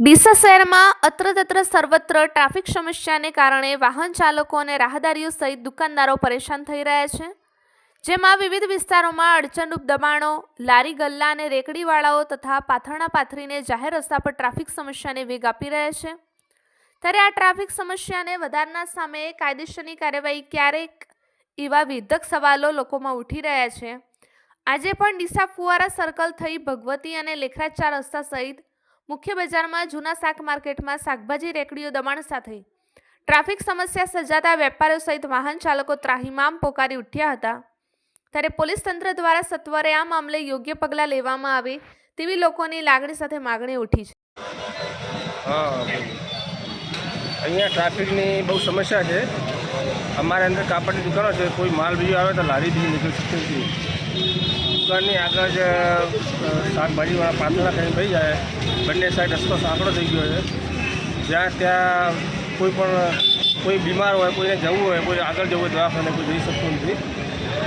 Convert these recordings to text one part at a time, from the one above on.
ડીસા શહેરમાં અત્ર સર્વત્ર ટ્રાફિક સમસ્યાને કારણે વાહન ચાલકો અને રાહદારીઓ સહિત દુકાનદારો પરેશાન થઈ રહ્યા છે, જેમાં વિવિધ વિસ્તારોમાં અડચણરૂપ દબાણો, લારી ગલ્લા અને રેકડીવાળાઓ તથા પાથરણા પાથરીને જાહેર રસ્તા પર ટ્રાફિક સમસ્યાને વેગ આપી રહ્યા છે. ત્યારે આ ટ્રાફિક સમસ્યાને વધારનાર સામે કાયદેસરની કાર્યવાહી ક્યારેક એવા વિધક સવાલો લોકોમાં ઉઠી રહ્યા છે. આજે પણ ડીસા ફુવારા સર્કલ થઈ ભગવતી અને લેખરાજ 4 રસ્તા સહિત મુખ્ય બજારમાં જૂના શાક માર્કેટમાં શાકભાજી રેકડીઓ દબાણ સાથે ટ્રાફિક સમસ્યા સર્જાતા વેપારીઓ સહિત વાહન ચાલકો ત્રાહિમામ પોકારી ઉઠ્યા હતા. ત્યારે પોલીસ તંત્ર દ્વારા સત્વરે આ મામલે યોગ્ય પગલાં લેવામાં આવે તેવી લોકોની લાગણી સાથે માગણી ઉઠી છે. અહીંયા ટ્રાફિકની બહુ સમસ્યા છે. અમારે અંદર કાપડની દુકાનો છે, કોઈ માલ બીજો આવે તો લારી બીજી નીકળી શકતી નથી. દુકાનની આગળ જ શાકભાજીવાળા પાથરણા કરીને થઈ જાય, બંને સાઈડ રસ્તો સાંકડો થઈ ગયો છે. જ્યાં ત્યાં કોઈ બીમાર હોય, કોઈને જવું હોય, કોઈ આગળ જવું હોય દવાખાને, કોઈ જઈ શકતું નથી.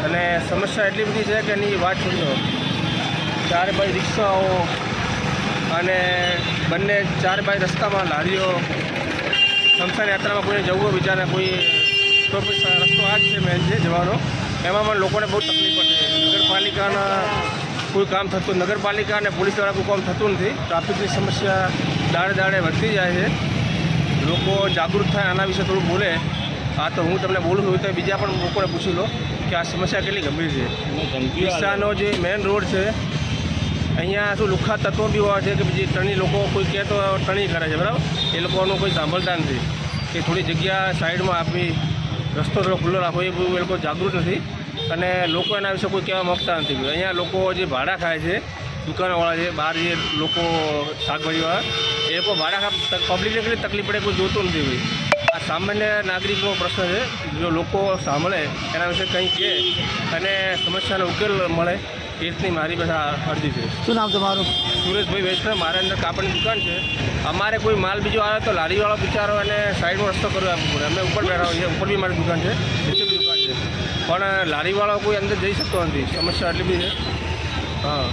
અને સમસ્યા એટલી બધી છે કે એની વાત છોડો. ચારે બાજુ રિક્ષાઓ અને બંને ચારે બાજુ રસ્તામાં લારીઓ, શમશાન યાત્રામાં કોઈને જવું હોય બિચારા, કોઈ તો રસ્તો આ જ છે મેન છે જવાનો. એમાં પણ લોકોને બહુ તકલીફ પડે. નગરપાલિકાના કોઈ કામ થતું, નગરપાલિકા અને પોલીસ દ્વારા કોઈ કામ થતું નથી. ટ્રાફિકની સમસ્યા દાડે વધતી જાય છે. લોકો જાગૃત થાય, આના વિશે થોડું બોલે. હા, તો હું તમને બોલું છું તો બીજા પણ લોકોને પૂછી લો કે આ સમસ્યા કેટલી ગંભીર છે. ડીસાનો જે મેઇન રોડ છે, અહીંયા શું લુખ્ખા તત્વો બી હોય છે કે બીજી ટણી લોકો કોઈ કહે તો ટણી કરે છે, બરાબર. એ લોકોનું કોઈ સાંભળતા નથી કે થોડી જગ્યા સાઈડમાં આપી રસ્તો થોડો ખુલ્લો રાખવો, એ બધું એ લોકો જાગૃત નથી અને લોકો એના વિશે કોઈ કહેવા માગતા નથી. અહીંયા લોકો જે ભાડા ખાય છે, દુકાનોવાળા છે, બહાર જે લોકો શાકભાજીવાળા, એ લોકો ભાડા ખા, પબ્લિકને કેટલી તકલીફ પડે કોઈ જોતું નથી. ભાઈ, આ સામાન્ય નાગરિકનો પ્રશ્ન છે. જો લોકો સાંભળે, એના વિશે કંઈ કહે અને સમસ્યાનો ઉકેલ મળે, એ રીતની મારી બધા અરજી છે. શું નામ તમારું? સુરેશભાઈ વૈષ્ણવ. મારા અંદર કાપડની દુકાન છે. અમારે કોઈ માલ બીજો આવે તો લારીવાળો બિચારો અને સાઈડમાં રસ્તો કરવો આપવો પડે. અમે ઉપર બેઠા હોઈએ, ઉપર બી મારી દુકાન છે, નીચે બી દુકાન છે, પણ લારીવાળો કોઈ અંદર જઈ શકતો નથી. સમસ્યા એટલી બધી છે. હા.